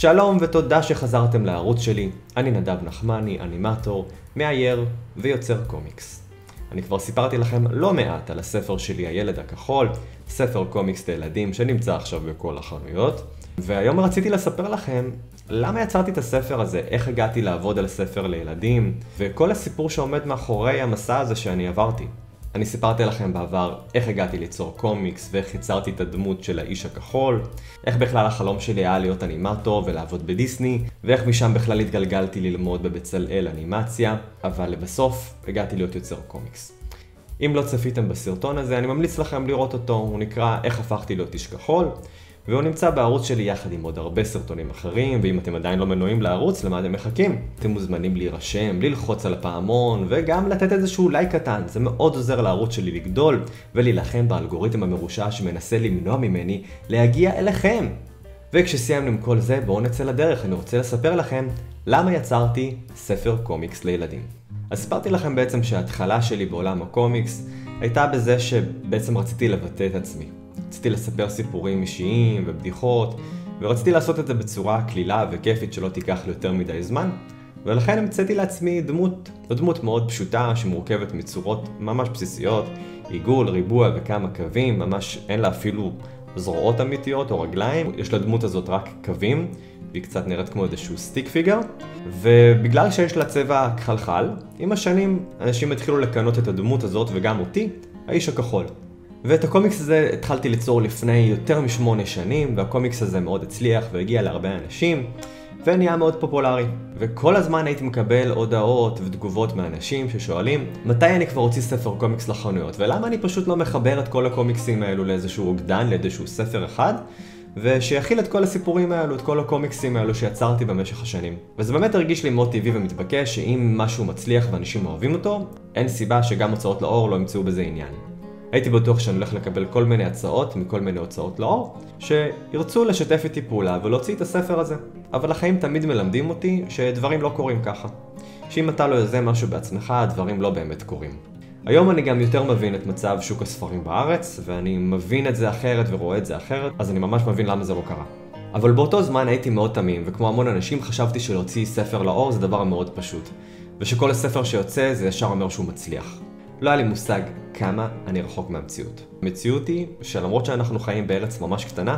שלום ותודה שחזרתם לערוץ שלי, אני נדב נחמני, אנימטור, מאייר ויוצר קומיקס. אני כבר סיפרתי לכם לא מעט על הספר שלי הילד הכחול, ספר קומיקס לילדים שנמצא עכשיו בכל החנויות, והיום רציתי לספר לכם למה יצרתי את הספר הזה, איך הגעתי לעבוד על ספר לילדים, וכל הסיפור שעומד מאחורי המסע הזה שאני עברתי. אני סיפרתי לכם בעבר איך הגעתי ליצור קומיקס ואיך יצרתי את הדמות של האיש הכחול, איך בכלל החלום שלי היה להיות אנימטור ולעבוד בדיסני, ואיך משם בכלל התגלגלתי ללמוד בבצלאל אנימציה, אבל לבסוף הגעתי להיות יוצר קומיקס. אם לא צפיתם בסרטון הזה, אני ממליץ לכם לראות אותו, הוא נקרא איך הפכתי להיות איש כחול, והוא נמצא בערוץ שלי יחד עם עוד הרבה סרטונים אחרים, ואם אתם עדיין לא מנויים לערוץ, למה אתם מחכים? אתם מוזמנים להירשם, ללחוץ על הפעמון, וגם לתת איזשהו לייק קטן. זה מאוד עוזר לערוץ שלי לגדול, ולהילחם באלגוריתם המרושע שמנסה למנוע ממני להגיע אליכם. וכשסיימנו עם כל זה, בואו נצא לדרך. אני רוצה לספר לכם למה יצרתי ספר קומיקס לילדים. אז סיפרתי לכם בעצם שההתחלה שלי בעולם הקומיקס הייתה בזה שבעצם רציתי לבטא את עצמי. רציתי לספר סיפורים אישיים ובדיחות, ורציתי לעשות את זה בצורה קלילה וכיפית שלא תיקח לי יותר מדי זמן, ולכן המצאתי לעצמי דמות מאוד פשוטה שמורכבת מצורות ממש בסיסיות, עיגול, ריבוע וכמה קווים, ממש אין לה אפילו זרועות אמיתיות או רגליים, יש לדמות הזאת רק קווים, והיא קצת נראית כמו איזשהו סטיק פיגר, ובגלל שיש לה צבע כחלחל, עם השנים אנשים התחילו לקנות את הדמות הזאת וגם אותי, האיש הכחול. ואת הקומיקס הזה התחלתי ליצור לפני יותר מ8 שנים, והקומיקס הזה מאוד הצליח והגיע להרבה אנשים, ונהיה מאוד פופולרי. וכל הזמן הייתי מקבל הודעות ותגובות מאנשים ששואלים, מתי אני כבר הוציא ספר קומיקס לחנויות, ולמה אני פשוט לא מחבר את כל הקומיקסים האלו לאיזשהו עוגדן, לאיזשהו ספר אחד, ושיכיל את כל הסיפורים האלו, את כל הקומיקסים האלו שיצרתי במשך השנים. וזה באמת הרגיש לי מאוד טבעי ומתבקש שאם משהו מצליח ואנשים אוהבים אותו, אין סיבה שגם הוצאות לאור לא ימצאו בזה עניין. הייתי בטוח שאני הולך לקבל כל מיני הצעות מכל מיני הוצאות לאור, שירצו לשתף איתי פעולה ולהוציא את הספר הזה. אבל החיים תמיד מלמדים אותי שדברים לא קורים ככה. שאם אתה לא יוזם משהו בעצמך, הדברים לא באמת קורים. היום אני גם יותר מבין את מצב שוק הספרים בארץ, ואני מבין את זה אחרת ורואה את זה אחרת, אז אני ממש מבין למה זה לא קרה. אבל באותו זמן הייתי מאוד תמים, וכמו המון אנשים חשבתי שלהוציא ספר לאור זה דבר מאוד פשוט. ושכל הספר שיוצא זה ישר אומר שהוא מצליח. לא היה לי מושג כמה אני רחוק מהמציאות. המציאות היא שלמרות שאנחנו חיים בארץ ממש קטנה,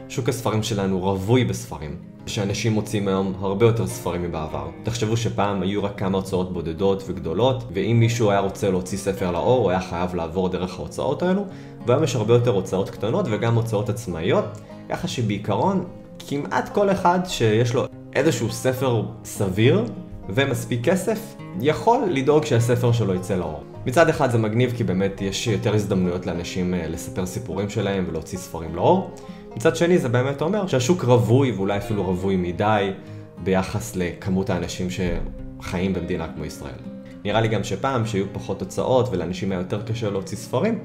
שוק הספרים שלנו רווי בספרים. שאנשים מוצאים היום הרבה יותר ספרים מבעבר. תחשבו שפעם היו רק כמה הוצאות בודדות וגדולות, ואם מישהו היה רוצה להוציא ספר לאור, הוא היה חייב לעבור דרך ההוצאות האלו, והיום יש הרבה יותר הוצאות קטנות וגם הוצאות עצמאיות, ככה שבעיקרון כמעט כל אחד שיש לו איזשהו ספר סביר ומספיק כסף, יכול לדאוג שהספר שלו יצא לאור. מצד אחד זה מגניב כי באמת יש יותר הזדמנויות לאנשים לספר סיפורים שלהם ולהוציא ספרים לאור. מצד שני זה באמת אומר שהשוק רווי ואולי אפילו רווי מדי ביחס לכמות האנשים שחיים במדינה כמו ישראל. נראה לי גם שפעם שהיו פחות הוצאות ולאנשים היה יותר קשה להוציא ספרים,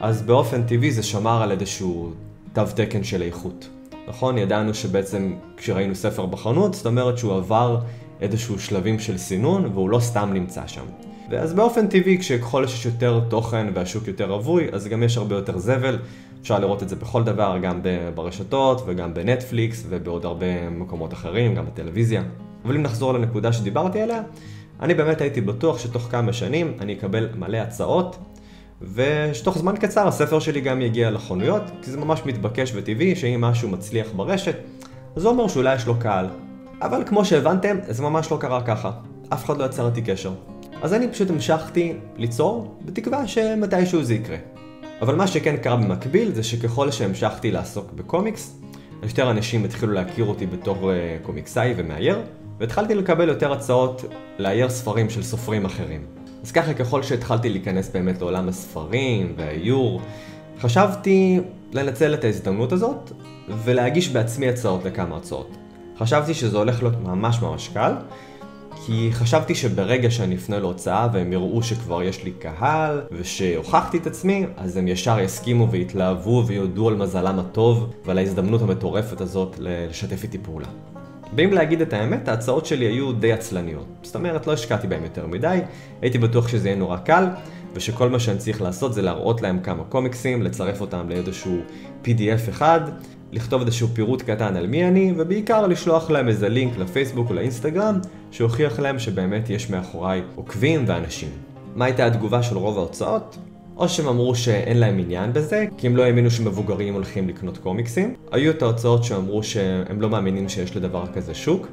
אז באופן טבעי זה שמר על איזשהו תו תקן של איכות. נכון? ידענו שבעצם כשראינו ספר בחנות, זאת אומרת שהוא עבר איזשהו שלבים של סינון והוא לא סתם נמצא שם. ואז באופן טבעי כשככל שיש יותר תוכן והשוק יותר רווי, אז גם יש הרבה יותר זבל. אפשר לראות את זה בכל דבר, גם ברשתות וגם בנטפליקס ובעוד הרבה מקומות אחרים, גם בטלוויזיה. אבל אם נחזור לנקודה שדיברתי עליה, אני באמת הייתי בטוח שתוך כמה שנים אני אקבל מלא הצעות, ושתוך זמן קצר הספר שלי גם יגיע לחנויות, כי זה ממש מתבקש וטבעי שאם משהו מצליח ברשת, אז זה אומר שאולי יש לו קהל. אבל כמו שהבנתם, זה ממש לא קרה ככה. אף אחד לא יצר איתי קשר. אז אני פשוט המשכתי ליצור, בתקווה שמתישהו זה יקרה. אבל מה שכן קרה במקביל זה שככל שהמשכתי לעסוק בקומיקס, יותר אנשים התחילו להכיר אותי בתור קומיקסאי ומאייר, והתחלתי לקבל יותר הצעות לאייר ספרים של סופרים אחרים. אז ככה ככל שהתחלתי להיכנס באמת לעולם הספרים והאיור, חשבתי לנצל את ההזדמנות הזאת ולהגיש בעצמי הצעות לכמה הצעות. חשבתי שזה הולך להיות ממש קל, כי חשבתי שברגע שאני אפנה להוצאה והם יראו שכבר יש לי קהל ושהוכחתי את עצמי, אז הם ישר יסכימו והתלהבו ויודעו על מזלם הטוב ועל ההזדמנות המטורפת הזאת לשתף איתי פעולה. ואם להגיד את האמת, ההצעות שלי היו די עצלניות. זאת אומרת, לא השקעתי בהם יותר מדי, הייתי בטוח שזה יהיה נורא קל, ושכל מה שאני צריך לעשות זה להראות להם כמה קומיקסים, לצרף אותם לאיזשהו PDF אחד, לכתוב איזשהו פירוט קטן על מי אני, ובעיקר לשלוח להם איזה לינק לפייסבוק או לאינסטגרם, שהוכיח להם שבאמת יש מאחוריי עוקבים ואנשים. מה הייתה התגובה של רוב ההוצאות? או שהם אמרו שאין להם עניין בזה, כי הם לא האמינו שמבוגרים הולכים לקנות קומיקסים. היו את ההוצאות שאמרו שהם לא מאמינים שיש לדבר כזה שוק,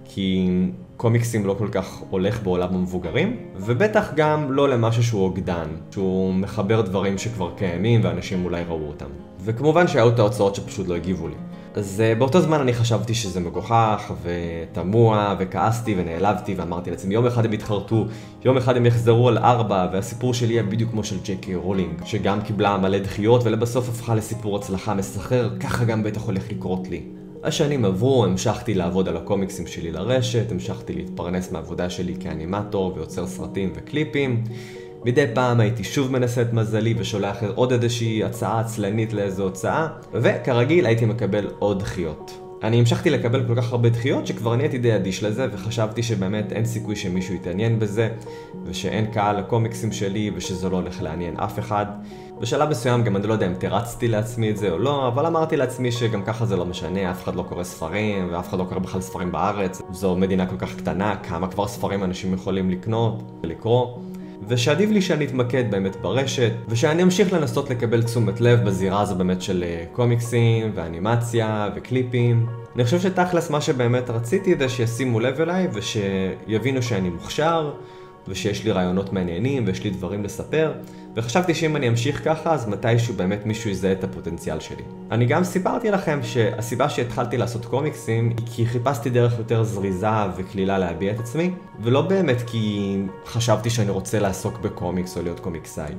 כי קומיקסים לא כל כך הולך בעולם המבוגרים, ובטח גם לא למשהו שהוא אוגדן, שהוא מחבר דברים שכבר קיימים ואנשים אולי ראו אותם. וכמובן שהיו את ההוצאות שפשוט לא הגיבו לי. אז באותו זמן אני חשבתי שזה מגוחך ותמוה וכעסתי ונעלבתי ואמרתי לעצמי יום אחד הם יתחרטו, יום אחד הם יחזרו על 4 והסיפור שלי יהיה בדיוק כמו של ג'יי רולינג, שגם קיבלה מלא דחיות ולבסוף הפכה לסיפור הצלחה מסחרר, ככה גם בטח הולך לקרות לי. השנים עברו, המשכתי לעבוד על הקומיקסים שלי לרשת, המשכתי להתפרנס מהעבודה שלי כאנימטור ויוצר סרטים וקליפים. מדי פעם הייתי שוב מנסה את מזלי ושולח עוד איזושהי הצעה עצלנית לאיזו הוצאה, וכרגיל הייתי מקבל עוד דחיות. אני המשכתי לקבל כל כך הרבה דחיות שכבר נהייתי די אדיש לזה, וחשבתי שבאמת אין סיכוי שמישהו יתעניין בזה, ושאין קהל לקומיקסים שלי ושזה לא הולך לעניין אף אחד. בשלב מסוים גם אני לא יודע אם תרצתי לעצמי את זה או לא, אבל אמרתי לעצמי שגם ככה זה לא משנה, אף אחד לא קורא ספרים ואף אחד לא קורא בכלל ספרים בארץ. זו מדינה כל כך קטנה, כמה כבר ספרים אנשים יכולים לקנות ולקרוא. ושעדיף לי שאני אתמקד באמת ברשת, ושאני אמשיך לנסות לקבל תשומת לב בזירה הזו באמת של קומיקסים ואנימציה וקליפים. אני חושב שתכלס מה שבאמת רציתי זה שישימו לב אליי ושיבינו שאני מוכשר ושיש לי רעיונות מעניינים ויש לי דברים לספר, וחשבתי שאם אני אמשיך ככה אז מתישהו באמת מישהו יזהה את הפוטנציאל שלי. אני גם סיפרתי לכם שהסיבה שהתחלתי לעשות קומיקסים היא כי חיפשתי דרך יותר זריזה וכלילה להביע את עצמי, ולא באמת כי חשבתי שאני רוצה לעסוק בקומיקס או להיות קומיקסאי.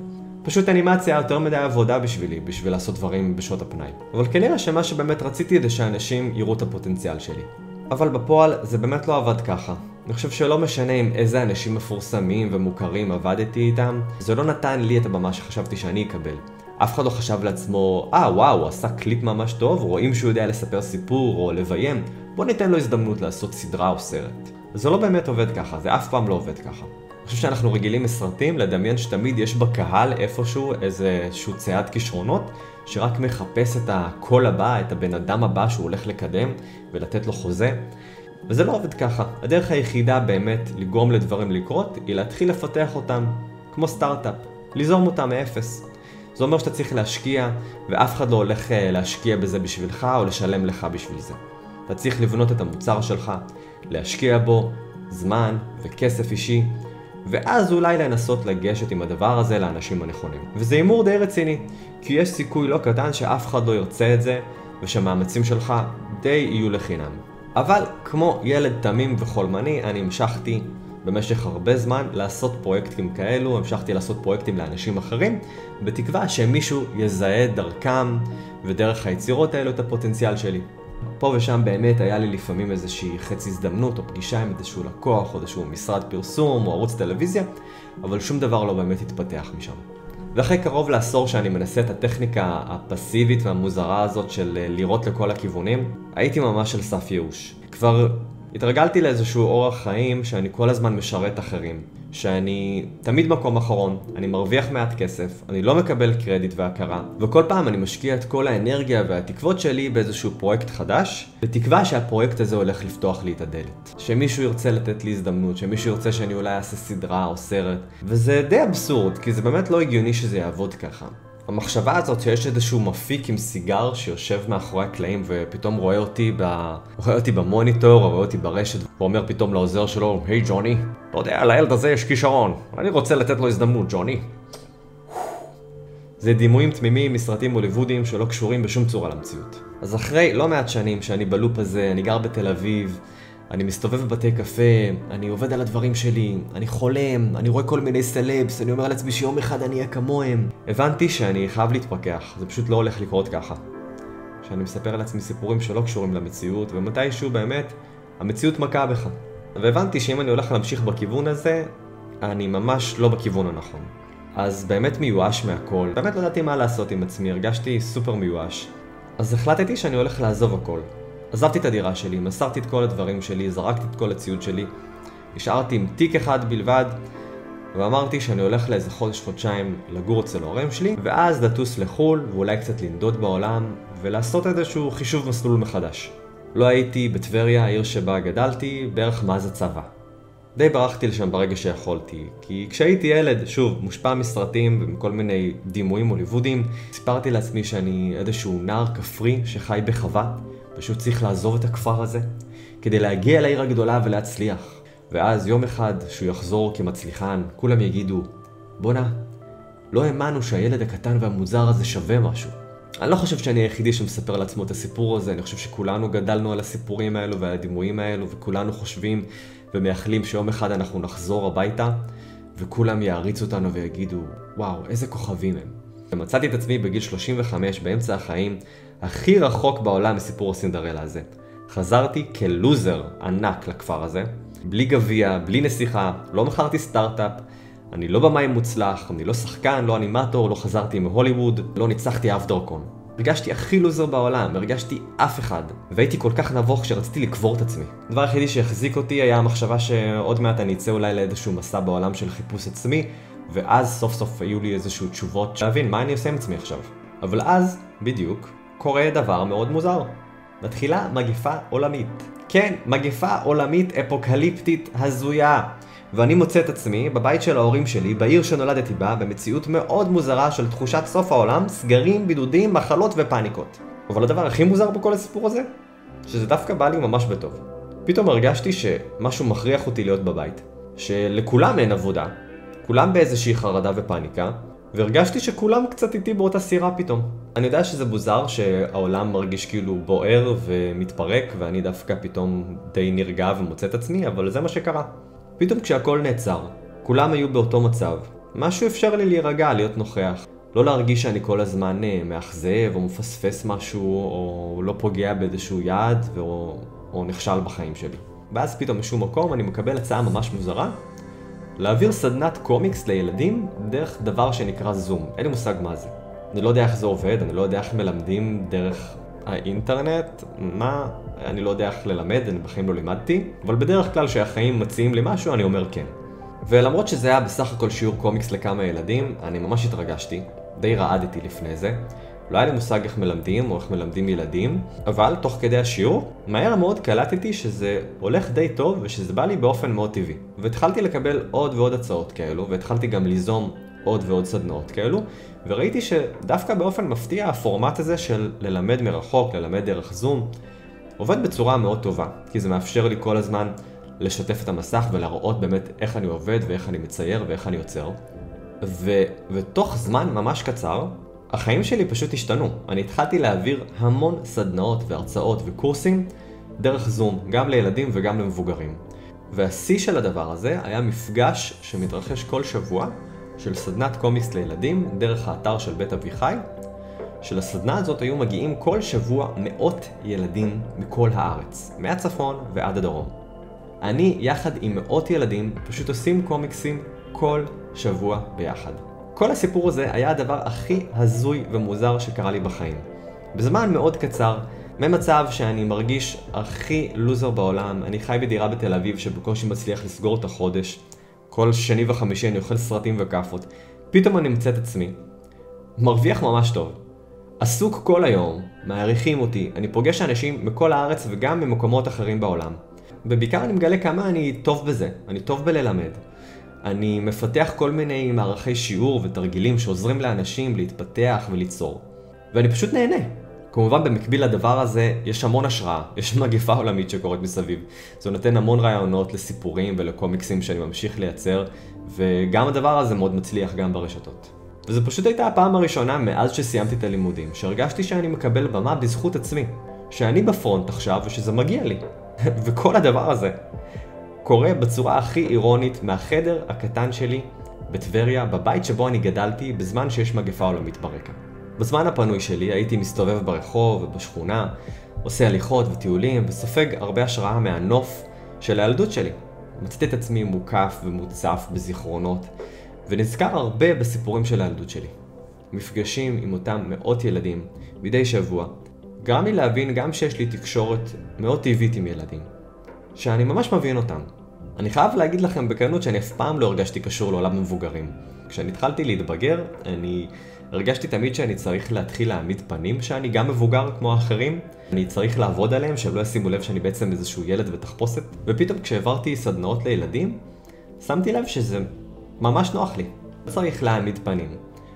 פשוט אנימציה יותר מדי עבודה בשבילי, בשביל לעשות דברים בשעות הפנאי. אבל כנראה שמה שבאמת רציתי זה שאנשים יראו את הפוטנציאל שלי. אבל בפועל זה באמת לא עבד ככה. אני חושב שלא משנה עם איזה אנשים מפורסמים ומוכרים עבדתי איתם, זה לא נתן לי את הבמה שחשבתי שאני אקבל. אף אחד לא חשב לעצמו, וואו, הוא עשה קליפ ממש טוב, רואים שהוא יודע לספר סיפור או לביים, בוא ניתן לו הזדמנות לעשות סדרה או סרט. זה לא באמת עובד ככה, זה אף פעם לא עובד ככה. אני חושב שאנחנו רגילים מסרטים לדמיין שתמיד יש בקהל איפשהו איזשהו צייד כישרונות, שרק מחפש את הקול הבא, את הבן אדם הבא שהוא הולך לקדם ולתת לו חוזה. וזה לא עובד ככה. הדרך היחידה באמת לגרום לדברים לקרות היא להתחיל לפתח אותם כמו סטארט-אפ, ליזום אותם מאפס. זה אומר שאתה צריך להשקיע ואף אחד לא הולך להשקיע בזה בשבילך או לשלם לך בשביל זה. אתה צריך לבנות את המוצר שלך, להשקיע בו זמן וכסף אישי, ואז אולי לנסות לגשת עם הדבר הזה לאנשים הנכונים. וזה הימור די רציני, כי יש סיכוי לא קטן שאף אחד לא ירצה את זה ושהמאמצים שלך די יהיו לחינם. אבל כמו ילד תמים וחולמני, אני המשכתי במשך הרבה זמן לעשות פרויקטים כאלו, המשכתי לעשות פרויקטים לאנשים אחרים, בתקווה שמישהו יזהה דרכם ודרך היצירות האלו את הפוטנציאל שלי. פה ושם באמת היה לי לפעמים איזושהי חצי הזדמנות או פגישה עם איזשהו לקוח או איזשהו משרד פרסום או ערוץ טלוויזיה, אבל שום דבר לא באמת התפתח משם. ואחרי קרוב לעשור שאני מנסה את הטכניקה הפסיבית והמוזרה הזאת של לראות לכל הכיוונים, הייתי ממש על סף ייאוש. כבר התרגלתי לאיזשהו אורח חיים שאני כל הזמן משרת אחרים, שאני תמיד מקום אחרון, אני מרוויח מעט כסף, אני לא מקבל קרדיט והכרה, וכל פעם אני משקיע את כל האנרגיה והתקוות שלי באיזשהו פרויקט חדש, בתקווה שהפרויקט הזה הולך לפתוח לי את הדלת. שמישהו ירצה לתת לי הזדמנות, שמישהו ירצה שאני אולי אעשה סדרה או סרט, וזה די אבסורד, כי זה באמת לא הגיוני שזה יעבוד ככה. המחשבה הזאת שיש איזשהו מפיק עם סיגר שיושב מאחורי הקלעים ופתאום רואה אותי במוניטור או רואה אותי ברשת ואומר פתאום לעוזר שלו, היי ג'וני, אתה יודע, לילד הזה יש כישרון, אני רוצה לתת לו הזדמנות, ג'וני. זה דימויים תמימים מסרטים הוליוודיים שלא קשורים בשום צורה למציאות. אז אחרי לא מעט שנים שאני בלופ הזה, אני גר בתל אביב, אני מסתובב בבתי קפה, אני עובד על הדברים שלי, אני חולם, אני רואה כל מיני סלבס, אני אומר לעצמי שיום אחד אני אהיה כמוהם. הבנתי שאני חייב להתפכח, זה פשוט לא הולך לקרות ככה. שאני מספר לעצמי סיפורים שלא קשורים למציאות, ומתישהו באמת המציאות מכה בך. והבנתי שאם אני הולך להמשיך בכיוון הזה, אני ממש לא בכיוון הנכון. אז באמת מיואש מהכל, באמת לא ידעתי מה לעשות עם עצמי, הרגשתי סופר מיואש. אז החלטתי שאני הולך לעזוב הכל. עזבתי את הדירה שלי, מסרתי את כל הדברים שלי, זרקתי את כל הציוד שלי, נשארתי עם תיק אחד בלבד, ואמרתי שאני הולך לאיזה חודש-חודשיים לגור אצל ההורים שלי, ואז לטוס לחול ואולי קצת לנדוד בעולם, ולעשות איזשהו חישוב מסלול מחדש. לא הייתי בטבריה, העיר שבה גדלתי, בערך מאז הצבא. די ברחתי לשם ברגע שיכולתי, כי כשהייתי ילד, שוב, מושפע מסרטים ומכל מיני דימויים הוליוודיים, סיפרתי לעצמי שאני איזשהו נער כפרי שחי בחווה, פשוט צריך לעזוב את הכפר הזה, כדי להגיע לעיר הגדולה ולהצליח. ואז יום אחד שהוא יחזור כמצליחן, כולם יגידו, בונה, לא האמנו שהילד הקטן והמוזר הזה שווה משהו. אני לא חושב שאני היחידי שמספר לעצמו את הסיפור הזה, אני חושב שכולנו גדלנו על הסיפורים האלו ועל הדימויים האלו, וכולנו חושבים ומייחלים שיום אחד אנחנו נחזור הביתה, וכולם יעריצו אותנו ויגידו, וואו, איזה כוכבים הם. ומצאתי את עצמי בגיל 35 באמצע החיים, הכי רחוק בעולם מסיפור הסינדרלה הזה. חזרתי כלוזר ענק לכפר הזה, בלי גביע, בלי נסיכה, לא מכרתי סטארט-אפ, אני לא במאי מוצלח, אני לא שחקן, לא אנימטור, לא חזרתי מהוליווד, לא ניצחתי אף דרכון. הרגשתי הכי לוזר בעולם, הרגשתי אף אחד, והייתי כל כך נבוך שרציתי לקבור את עצמי. הדבר היחידי שהחזיק אותי היה המחשבה שעוד מעט אני אצא אולי לאיזשהו מסע בעולם של חיפוש עצמי, ואז סוף סוף היו לי איזשהו תשובות להבין מה אני עושה עם עצמי עכשיו. אבל אז, בדיוק, קורה דבר מאוד מוזר. מתחילה מגפה עולמית. כן, מגפה עולמית אפוקליפטית הזויה. ואני מוצא את עצמי בבית של ההורים שלי, בעיר שנולדתי בה, במציאות מאוד מוזרה של תחושת סוף העולם, סגרים, בידודים, מחלות ופאניקות. אבל הדבר הכי מוזר בכל הסיפור הזה, שזה דווקא בא לי ממש בטוב. פתאום הרגשתי שמשהו מכריח אותי להיות בבית, שלכולם אין עבודה, כולם באיזושהי חרדה ופאניקה, והרגשתי שכולם קצת איתי באותה סירה פתאום. אני יודע שזה מוזר שהעולם מרגיש כאילו בוער ומתפרק, ואני דווקא פתאום די נרגע ומוצא את עצמי, אבל זה מה שקרה. פתאום כשהכל נעצר, כולם היו באותו מצב, משהו אפשר לי להירגע, להיות נוכח. לא להרגיש שאני כל הזמן מאכזב או מפספס משהו, או לא פוגע באיזשהו יעד, או נכשל בחיים שלי. ואז פתאום משום מקום אני מקבל הצעה ממש מוזרה, להעביר סדנת קומיקס לילדים דרך דבר שנקרא זום. אין לי מושג מה זה. אני לא יודע איך זה עובד, אני לא יודע איך מלמדים דרך האינטרנט, אני לא יודע איך ללמד, אני בחיים לא לימדתי, אבל בדרך כלל שהחיים מציעים לי משהו, אני אומר כן. ולמרות שזה היה בסך הכל שיעור קומיקס לכמה ילדים, אני ממש התרגשתי, די רעדתי לפני זה. לא היה לי מושג איך מלמדים או איך מלמדים ילדים, אבל תוך כדי השיעור, מהר מאוד קלטתי שזה הולך די טוב ושזה בא לי באופן מאוד טבעי. והתחלתי לקבל עוד ועוד הצעות כאלו, והתחלתי גם ליזום עוד ועוד סדנאות כאלו, וראיתי שדווקא באופן מפתיע הפורמט הזה של ללמד מרחוק, ללמד דרך זום, עובד בצורה מאוד טובה, כי זה מאפשר לי כל הזמן לשתף את המסך ולהראות באמת איך אני עובד ואיך אני מצייר ואיך אני יוצר. ותוך זמן ממש קצר, החיים שלי פשוט השתנו. אני התחלתי להעביר המון סדנאות והרצאות וקורסים דרך זום, גם לילדים וגם למבוגרים. והשיא של הדבר הזה היה מפגש שמתרחש כל שבוע של סדנת קומיקס לילדים דרך האתר של בית אביחי. של הסדנה הזאת היו מגיעים כל שבוע מאות ילדים מכל הארץ, מהצפון ועד הדרום. אני יחד עם מאות ילדים פשוט עושים קומיקסים כל שבוע ביחד. כל הסיפור הזה היה הדבר הכי הזוי ומוזר שקרה לי בחיים. בזמן מאוד קצר, ממצב שאני מרגיש הכי לוזר בעולם, אני חי בדירה בתל אביב שבקושי מצליח לסגור את החודש, כל שני וחמישי אני אוכל סרטים וכאפות, פתאום אני מוצא את עצמי, מרוויח ממש טוב, עסוק כל היום, מעריכים אותי, אני פוגש אנשים מכל הארץ וגם ממקומות אחרים בעולם. ובעיקר אני מגלה כמה אני טוב בזה, אני טוב בללמד. אני מפתח כל מיני מערכי שיעור ותרגילים שעוזרים לאנשים להתפתח וליצור. ואני פשוט נהנה. כמובן במקביל לדבר הזה יש המון השראה, יש מגפה עולמית שקורית מסביב. זה נותן המון רעיונות לסיפורים ולקומיקסים שאני ממשיך לייצר, וגם הדבר הזה מאוד מצליח גם ברשתות. וזו פשוט הייתה הפעם הראשונה מאז שסיימתי את הלימודים, שהרגשתי שאני מקבל במה בזכות עצמי, שאני בפרונט עכשיו ושזה מגיע לי. וכל הדבר הזה קורה בצורה הכי אירונית מהחדר הקטן שלי בטבריה, בבית שבו אני גדלתי בזמן שיש מגפה עולמית ברקע. בזמן הפנוי שלי הייתי מסתובב ברחוב ובשכונה, עושה הליכות וטיולים וסופג הרבה השראה מהנוף של הילדות שלי. מצאתי את עצמי מוקף ומוצף בזיכרונות ונזכר הרבה בסיפורים של הילדות שלי. מפגשים עם אותם מאות ילדים מדי שבוע גרם לי להבין גם שיש לי תקשורת מאוד טבעית עם ילדים, שאני ממש מבין אותם. אני חייב להגיד לכם בכנות שאני אף פעם לא הרגשתי קשור לעולם המבוגרים. כשאני התחלתי להתבגר, אני הרגשתי תמיד שאני צריך להתחיל להעמיד פנים שאני גם מבוגר כמו האחרים. אני צריך לעבוד עליהם, שהם לא ישימו לב שאני בעצם איזשהו ילד בתחפושת. ופתאום כשעברתי סדנאות לילדים, שמתי לב שזה ממש נוח לי. לא צריך להעמיד פנים.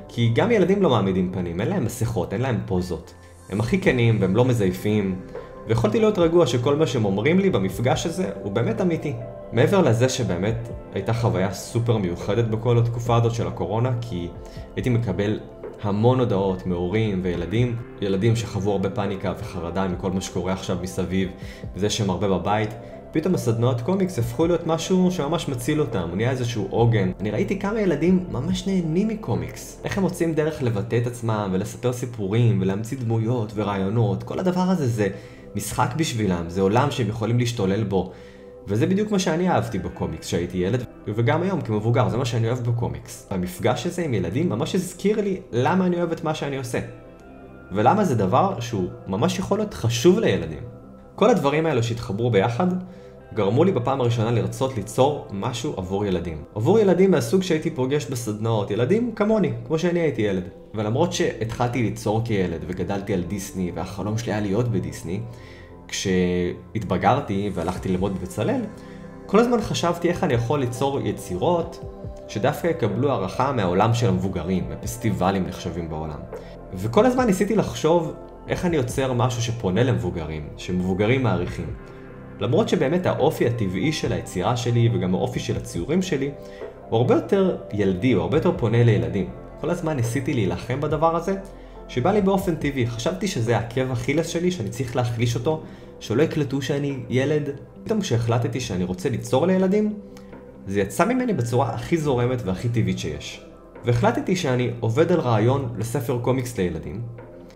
כי גם ילדים לא מעמידים פנים, אין להם מסכות, אין להם פוזות. הם הכי כנים והם לא מזייפים. ויכולתי להיות רגוע שכל מה שהם אומרים לי במפגש הזה הוא באמת אמיתי. מעבר לזה שבאמת הייתה חוויה סופר מיוחדת בכל התקופה הזאת של הקורונה, כי הייתי מקבל המון הודעות מהורים וילדים, ילדים שחוו הרבה פאניקה וחרדה מכל מה שקורה עכשיו מסביב, וזה שהם הרבה בבית. פתאום הסדנאות קומיקס הפכו להיות משהו שממש מציל אותם, הוא נהיה איזשהו עוגן. אני ראיתי כמה ילדים ממש נהנים מקומיקס. איך הם מוצאים דרך לבטא את עצמם ולספר סיפורים ולהמציא דמויות ורעיונות. כל הדבר הזה זה משחק בשבילם, זה עולם שהם יכולים להשתולל בו. וזה בדיוק מה שאני אהבתי בקומיקס שהייתי ילד, וגם היום כמבוגר, זה מה שאני אוהב בקומיקס. המפגש הזה עם ילדים ממש הזכיר לי למה אני אוהב את מה שאני עושה. ולמה זה דבר שהוא ממש יכול להיות חשוב לילדים. כל הדברים האלו שהתחברו ביחד, גרמו לי בפעם הראשונה לרצות ליצור משהו עבור ילדים. עבור ילדים מהסוג שהייתי פוגש בסדנאות, ילדים כמוני, כמו שאני הייתי ילד. ולמרות שהתחלתי ליצור כילד וגדלתי על דיסני, והחלום שלי היה להיות בדיסני, כשהתבגרתי והלכתי ללמוד בצלאל, כל הזמן חשבתי איך אני יכול ליצור יצירות שדווקא יקבלו הערכה מהעולם של המבוגרים, הפסטיבלים נחשבים בעולם. וכל הזמן ניסיתי לחשוב איך אני יוצר משהו שפונה למבוגרים, שמבוגרים מעריכים. למרות שבאמת האופי הטבעי של היצירה שלי וגם האופי של הציורים שלי הוא הרבה יותר ילדי, הוא הרבה יותר פונה לילדים. כל הזמן ניסיתי להילחם בדבר הזה, שבא לי באופן טבעי. חשבתי שזה עקב אכילס שלי, שאני צריך להחליש אותו, שלא יקלטו שאני ילד. פתאום כשהחלטתי שאני רוצה ליצור לילדים, זה יצא ממני בצורה הכי זורמת והכי טבעית שיש. והחלטתי שאני עובד על רעיון לספר קומיקס לילדים,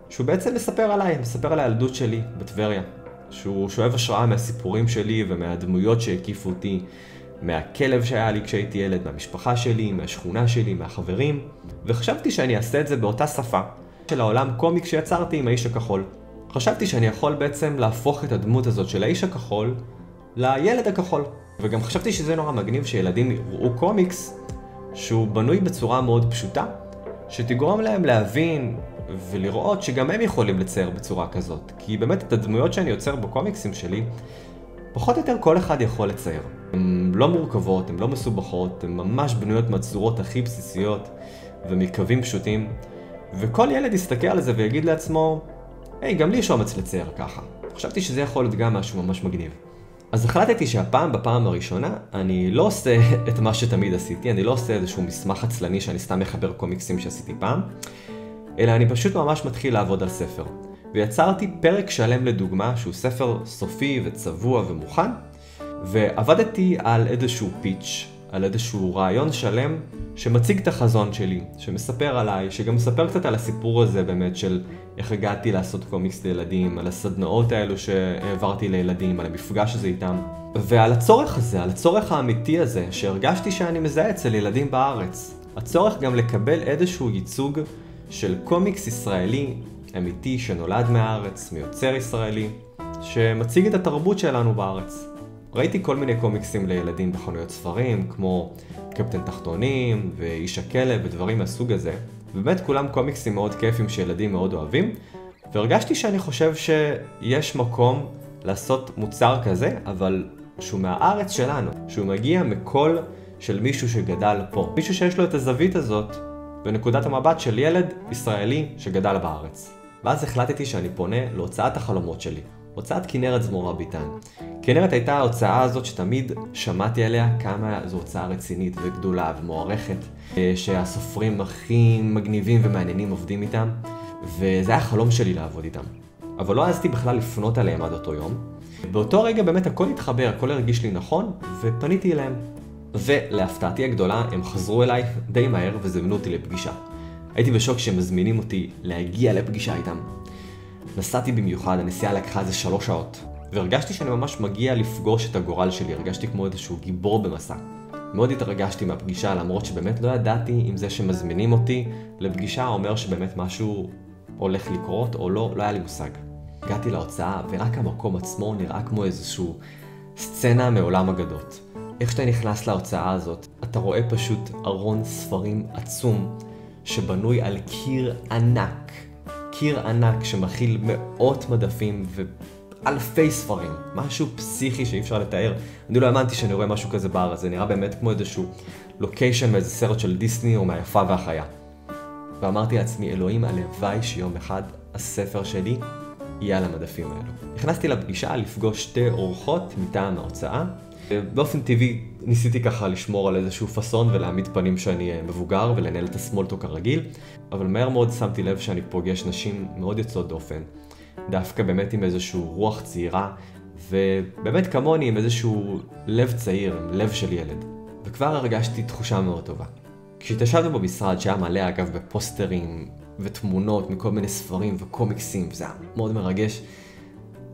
שהוא בעצם מספר על הילדות שלי בטבריה. שהוא שואב השראה מהסיפורים שלי ומהדמויות שהקיפו אותי, מהכלב שהיה לי כשהייתי ילד, מהמשפחה שלי, מהשכונה שלי, מהחברים. וחשבתי שאני אעשה את זה באותה שפה של העולם קומיק שיצרתי עם האיש הכחול. חשבתי שאני יכול בעצם להפוך את הדמות הזאת של האיש הכחול לילד הכחול. וגם חשבתי שזה נורא מגניב שילדים יראו קומיקס שהוא בנוי בצורה מאוד פשוטה, שתגרום להם להבין ולראות שגם הם יכולים לצייר בצורה כזאת. כי באמת את הדמויות שאני יוצר בקומיקסים שלי, פחות או יותר כל אחד יכול לצייר. הן לא מורכבות, הן לא מסובכות, הן ממש בנויות מהצורות הכי בסיסיות ומקווים פשוטים. וכל ילד יסתכל על זה ויגיד לעצמו, היי, גם לי יש אומץ לצייר ככה. חשבתי שזה יכול להיות גם משהו ממש מגניב. אז החלטתי שהפעם, בפעם הראשונה, אני לא עושה את מה שתמיד עשיתי, אני לא עושה איזשהו מסמך עצלני שאני סתם מחבר קומיקסים שעשיתי פעם, אלא אני פשוט ממש מתחיל לעבוד על ספר. ויצרתי פרק שלם לדוגמה, שהוא ספר סופי וצבוע ומוכן, ועבדתי על איזשהו פיץ', על איזשהו רעיון שלם שמציג את החזון שלי, שמספר עליי, שגם מספר קצת על הסיפור הזה באמת של איך הגעתי לעשות קומיקס לילדים, על הסדנאות האלו שהעברתי לילדים, על המפגש הזה איתם, ועל הצורך הזה, על הצורך האמיתי הזה שהרגשתי שאני מזהה אצל ילדים בארץ. הצורך גם לקבל איזשהו ייצוג של קומיקס ישראלי אמיתי שנולד מהארץ, מיוצר ישראלי, שמציג את התרבות שלנו בארץ. ראיתי כל מיני קומיקסים לילדים בחנויות ספרים, כמו קפטן תחתונים ואיש הכלב ודברים מהסוג הזה. ובאמת כולם קומיקסים מאוד כיפים שילדים מאוד אוהבים, והרגשתי שאני חושב שיש מקום לעשות מוצר כזה, אבל שהוא מהארץ שלנו, שהוא מגיע מקול של מישהו שגדל פה. מישהו שיש לו את הזווית הזאת בנקודת המבט של ילד ישראלי שגדל בארץ. ואז החלטתי שאני פונה להוצאת החלומות שלי, הוצאת כנרת זמורה ביטן. כנרת הייתה ההוצאה הזאת שתמיד שמעתי עליה כמה זו הוצאה רצינית וגדולה ומוערכת, שהסופרים הכי מגניבים ומעניינים עובדים איתם, וזה היה חלום שלי לעבוד איתם. אבל לא העזתי בכלל לפנות עליהם עד אותו יום. באותו רגע באמת הכל התחבר, הכל הרגיש לי נכון, ופניתי אליהם. ולהפתעתי הגדולה, הם חזרו אליי די מהר וזמנו אותי לפגישה. הייתי בשוק שהם מזמינים אותי להגיע לפגישה איתם. נסעתי במיוחד, הנסיעה לקחה איזה 3 שעות. והרגשתי שאני ממש מגיע לפגוש את הגורל שלי, הרגשתי כמו איזשהו גיבור במסע. מאוד התרגשתי מהפגישה, למרות שבאמת לא ידעתי אם זה שמזמינים אותי לפגישה אומר שבאמת משהו הולך לקרות או לא, לא היה לי מושג. הגעתי להוצאה ורק המקום עצמו נראה כמו איזשהו סצנה מעולם אגדות. איך שאתה נכנס להוצאה הזאת, אתה רואה פשוט ארון ספרים עצום, שבנוי על קיר ענק. קיר ענק שמכיל מאות מדפים ואלפי ספרים. משהו פסיכי שאי אפשר לתאר. אני לא האמנתי שאני רואה משהו כזה בארץ. זה נראה באמת כמו איזשהו לוקיישן מאיזה סרט של דיסני או מהיפה והחיה. ואמרתי לעצמי, אלוהים, הלוואי שיום אחד הספר שלי יהיה על המדפים האלו. נכנסתי לפגישה לפגוש 2 אורחות מטעם ההוצאה. באופן טבעי ניסיתי ככה לשמור על איזשהו פאסון ולהעמיד פנים שאני מבוגר ולנהל את הסמולטוק הרגיל, אבל מהר מאוד שמתי לב שאני פוגש נשים מאוד יוצאות דופן, דווקא באמת עם איזשהו רוח צעירה, ובאמת כמוני עם איזשהו לב צעיר, עם לב של ילד. וכבר הרגשתי תחושה מאוד טובה. כשהתיישבנו במשרד שהיה מלא אגב בפוסטרים ותמונות מכל מיני ספרים וקומיקסים, וזה היה מאוד מרגש,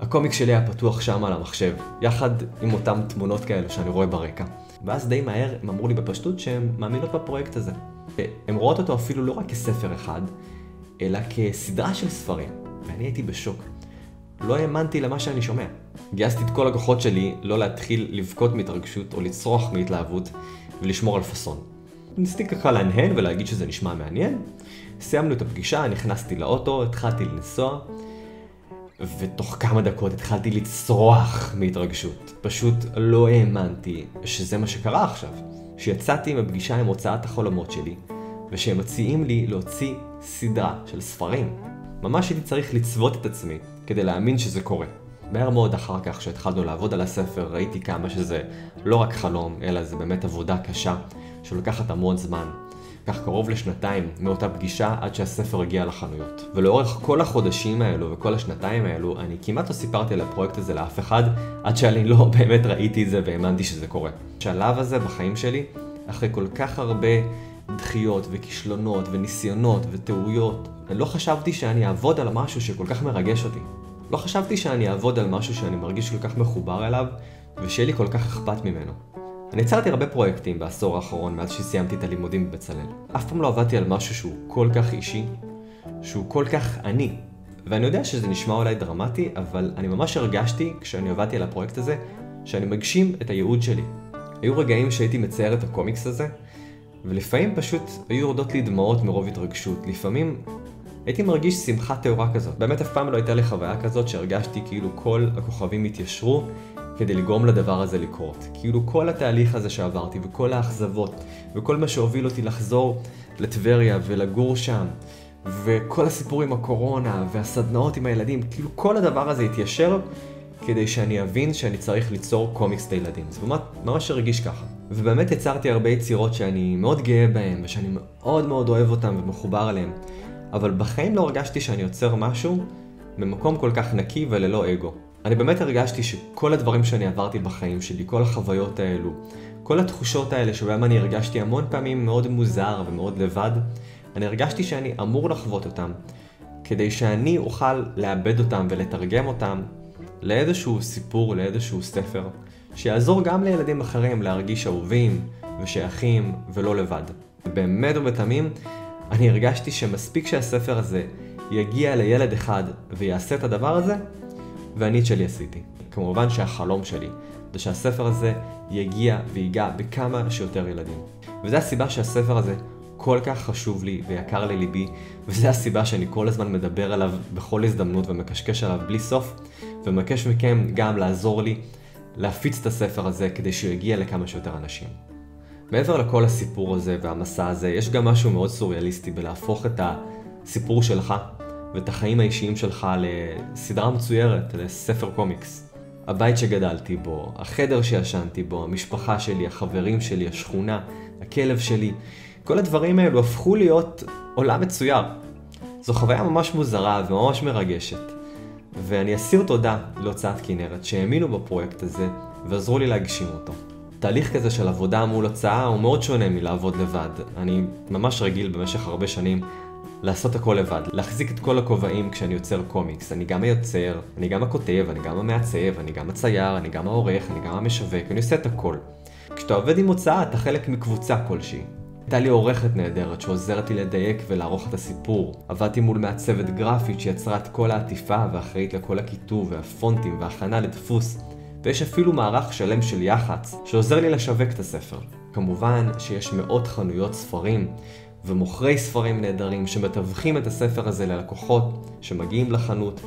הקומיקס שלי היה פתוח שם על המחשב, יחד עם אותם תמונות כאלו שאני רואה ברקע. ואז די מהר הם אמרו לי בפשטות שהם מאמינות בפרויקט הזה. הם רואות אותו אפילו לא רק כספר אחד, אלא כסדרה של ספרים. ואני הייתי בשוק. לא האמנתי למה שאני שומע. גייסתי את כל הכוחות שלי לא להתחיל לבכות מהתרגשות או לצרוח מהתלהבות ולשמור על פאסון. ניסיתי ככה להנהן ולהגיד שזה נשמע מעניין. סיימנו את הפגישה, נכנסתי לאוטו, התחלתי לנסוע. ותוך כמה דקות התחלתי לצרוח מהתרגשות. פשוט לא האמנתי שזה מה שקרה עכשיו. שיצאתי מהפגישה עם הוצאת החלומות שלי, ושהם מציעים לי להוציא סדרה של ספרים. ממש הייתי צריך לצוות את עצמי כדי להאמין שזה קורה. מהר מאוד אחר כך שהתחלנו לעבוד על הספר, ראיתי כמה שזה לא רק חלום, אלא זה באמת עבודה קשה, שלוקחת המון זמן. כך קרוב לשנתיים מאותה פגישה עד שהספר הגיע לחנויות. ולאורך כל החודשים האלו וכל השנתיים האלו, אני כמעט לא סיפרתי על הפרויקט הזה לאף אחד, עד שאני לא באמת ראיתי את זה והאמנתי שזה קורה. השלב הזה בחיים שלי, אחרי כל כך הרבה דחיות וכישלונות וניסיונות וטעויות, אני לא חשבתי שאני אעבוד על משהו שכל כך מרגש אותי. לא חשבתי שאני אעבוד על משהו שאני מרגיש כל כך מחובר אליו, ושיהיה לי כל כך אכפת ממנו. אני יצרתי הרבה פרויקטים בעשור האחרון מאז שסיימתי את הלימודים בבצלאל. אף פעם לא עבדתי על משהו שהוא כל כך אישי, שהוא כל כך אני. ואני יודע שזה נשמע אולי דרמטי, אבל אני ממש הרגשתי כשאני עבדתי על הפרויקט הזה, שאני מגשים את הייעוד שלי. היו רגעים שהייתי מצייר את הקומיקס הזה, ולפעמים פשוט היו יורדות לי דמעות מרוב התרגשות. לפעמים הייתי מרגיש שמחה טהורה כזאת. באמת אף פעם לא הייתה לי חוויה כזאת שהרגשתי כאילו כל הכוכבים התיישרו כדי לגרום לדבר הזה לקרות. כאילו כל התהליך הזה שעברתי וכל האכזבות וכל מה שהוביל אותי לחזור לטבריה ולגור שם וכל הסיפור עם הקורונה והסדנאות עם הילדים, כאילו כל הדבר הזה התיישר כדי שאני אבין שאני צריך ליצור קומיקס לילדים. זה ממש הרגיש ככה. ובאמת יצרתי הרבה יצירות שאני מאוד גאה בהן ושאני מאוד מאוד אוהב אותן ומחובר עליהן. אבל בחיים לא הרגשתי שאני יוצר משהו במקום כל כך נקי וללא אגו. אני באמת הרגשתי שכל הדברים שאני עברתי בחיים שלי, כל החוויות האלו, כל התחושות האלה שבהם אני הרגשתי המון פעמים מאוד מוזר ומאוד לבד, אני הרגשתי שאני אמור לחוות אותם, כדי שאני אוכל לאבד אותם ולתרגם אותם לאיזשהו סיפור, לאיזשהו ספר, שיעזור גם לילדים אחרים להרגיש אהובים ושייכים ולא לבד. באמת ובתמים, אני הרגשתי שמספיק שהספר הזה יגיע לילד אחד ויעשה את הדבר הזה, ואני את שלי עשיתי. כמובן שהחלום שלי זה שהספר הזה יגיע ויגע בכמה שיותר ילדים. וזו הסיבה שהספר הזה כל כך חשוב לי ויקר לליבי, וזו הסיבה שאני כל הזמן מדבר עליו בכל הזדמנות ומקשקש עליו בלי סוף, ומבקש מכם גם לעזור לי להפיץ את הספר הזה כדי שהוא יגיע לכמה שיותר אנשים. מעבר לכל הסיפור הזה והמסע הזה, יש גם משהו מאוד סוריאליסטי בלהפוך את הסיפור שלך ואת החיים האישיים שלך לסדרה מצוירת, לספר קומיקס. הבית שגדלתי בו, החדר שישנתי בו, המשפחה שלי, החברים שלי, השכונה, הכלב שלי, כל הדברים האלו הפכו להיות עולם מצויר. זו חוויה ממש מוזרה וממש מרגשת. ואני אסיר תודה להוצאת כנרת שהאמינו בפרויקט הזה ועזרו לי להגשים אותו. תהליך כזה של עבודה מול הוצאה הוא מאוד שונה מלעבוד לבד. אני ממש רגיל במשך הרבה שנים לעשות הכל לבד, להחזיק את כל הכובעים כשאני יוצר קומיקס. אני גם היוצר, אני גם הכותב, אני גם המעצב, אני גם הצייר, אני גם העורך, אני גם המשווק, אני עושה את הכל. כשאתה עובד עם הוצאה, אתה חלק מקבוצה כלשהי. הייתה לי עורכת נהדרת שעוזרת לי לדייק ולערוך את הסיפור. עבדתי מול מעצבת גרפית שיצרה את כל העטיפה ואחראית לכל הכיתוב והפונטים והכנה לדפוס. ויש אפילו מערך שלם של יח"צ שעוזר לי לשווק את הספר. כמובן שיש מאות חנויות ספרים ומוכרי ספרים נהדרים שמתווכים את הספר הזה ללקוחות שמגיעים לחנות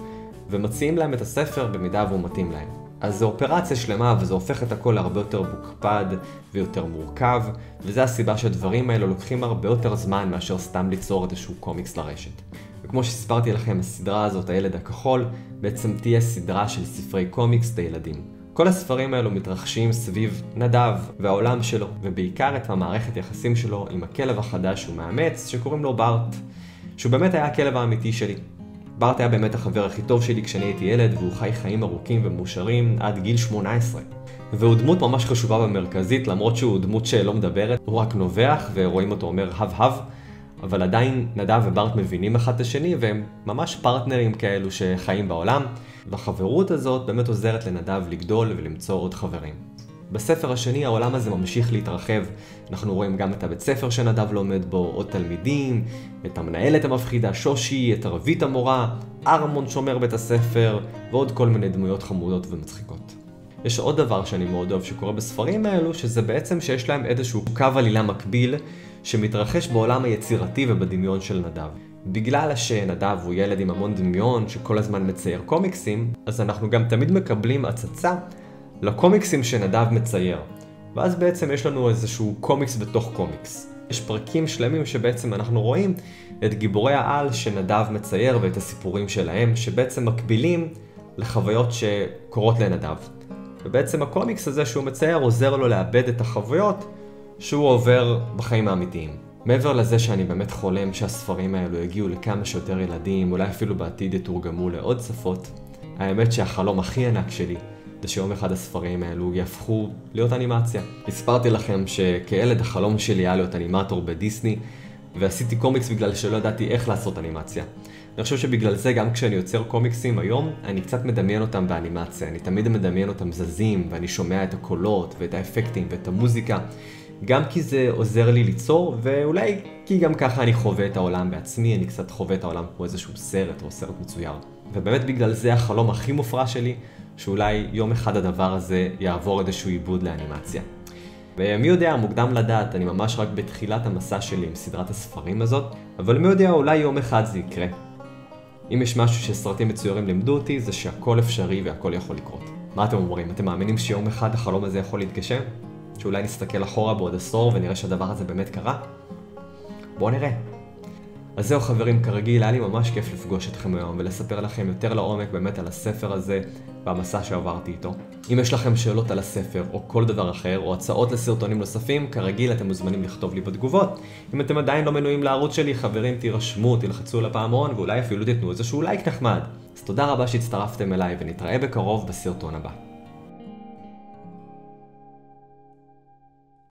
ומציעים להם את הספר במידה והוא מתאים להם. אז זו אופרציה שלמה וזה הופך את הכל להרבה יותר מוקפד ויותר מורכב, וזה הסיבה שהדברים האלו לוקחים הרבה יותר זמן מאשר סתם ליצור איזשהו קומיקס לרשת. וכמו שסיפרתי לכם, הסדרה הזאת, הילד הכחול, בעצם תהיה סדרה של ספרי קומיקס לילדים. כל הספרים האלו מתרחשים סביב נדב והעולם שלו, ובעיקר את המערכת יחסים שלו עם הכלב החדש שהוא מאמץ, שקוראים לו בארט, שהוא באמת היה הכלב האמיתי שלי. בארט היה באמת החבר הכי טוב שלי כשאני הייתי ילד, והוא חי חיים ארוכים ומאושרים עד גיל 18. והוא דמות ממש חשובה במרכזית, למרות שהוא דמות שלא מדברת, הוא רק נובח ורואים אותו אומר הב, אבל עדיין נדב ובארט מבינים אחד את השני, והם ממש פרטנרים כאלו שחיים בעולם, והחברות הזאת באמת עוזרת לנדב לגדול ולמצוא עוד חברים. בספר השני העולם הזה ממשיך להתרחב, אנחנו רואים גם את הבית ספר שנדב לומד בו, עוד תלמידים, את המנהלת המפחידה שושי, את ערבית המורה, ארמון שומר בית הספר, ועוד כל מיני דמויות חמודות ומצחיקות. יש עוד דבר שאני מאוד אוהב שקורה בספרים האלו, שזה בעצם שיש להם איזשהו קו עלילה מקביל, שמתרחש בעולם היצירתי ובדמיון של נדב. בגלל שנדב הוא ילד עם המון דמיון שכל הזמן מצייר קומיקסים, אז אנחנו גם תמיד מקבלים הצצה לקומיקסים שנדב מצייר. ואז בעצם יש לנו איזשהו קומיקס בתוך קומיקס. יש פרקים שלמים שבעצם אנחנו רואים את גיבורי העל שנדב מצייר ואת הסיפורים שלהם, שבעצם מקבילים לחוויות שקורות לנדב. ובעצם הקומיקס הזה שהוא מצייר עוזר לו לאבד את החוויות שהוא עובר בחיים האמיתיים. מעבר לזה שאני באמת חולם שהספרים האלו יגיעו לכמה שיותר ילדים, אולי אפילו בעתיד יתורגמו לעוד שפות, האמת שהחלום הכי ענק שלי זה שיום אחד הספרים האלו יהפכו להיות אנימציה. הספרתי לכם שכילד החלום שלי היה להיות אנימטור בדיסני, ועשיתי קומיקס בגלל שלא ידעתי איך לעשות אנימציה. אני חושב שבגלל זה גם כשאני יוצר קומיקסים היום, אני קצת מדמיין אותם באנימציה. אני תמיד מדמיין אותם זזים, ואני שומע את הקולות ואת האפקטים ואת המוזיקה. גם כי זה עוזר לי ליצור, ואולי כי גם ככה אני חווה את העולם בעצמי, אני קצת חווה את העולם כמו איזשהו סרט או סרט מצויר. ובאמת בגלל זה החלום הכי מופרע שלי, שאולי יום אחד הדבר הזה יעבור איזשהו עיבוד לאנימציה. ומי יודע, מוקדם לדעת, אני ממש רק בתחילת המסע שלי עם סדרת הספרים הזאת, אבל מי יודע, אולי יום אחד זה יקרה. אם יש משהו שסרטים מצוירים לימדו אותי, זה שהכל אפשרי והכל יכול לקרות. מה אתם אומרים? אתם מאמינים שיום אחד החלום הזה יכול להתגשם? שאולי נסתכל אחורה בעוד עשור ונראה שהדבר הזה באמת קרה? בואו נראה. אז זהו חברים, כרגיל, היה לי ממש כיף לפגוש אתכם היום ולספר לכם יותר לעומק באמת על הספר הזה והמסע שעברתי איתו. אם יש לכם שאלות על הספר או כל דבר אחר או הצעות לסרטונים נוספים, כרגיל אתם מוזמנים לכתוב לי בתגובות. אם אתם עדיין לא מנויים לערוץ שלי, חברים, תירשמו, תלחצו על הפעמון ואולי אפילו תיתנו איזשהו לייק נחמד. אז תודה רבה שהצטרפתם אליי ונתראה בקרוב בסרטון הבא.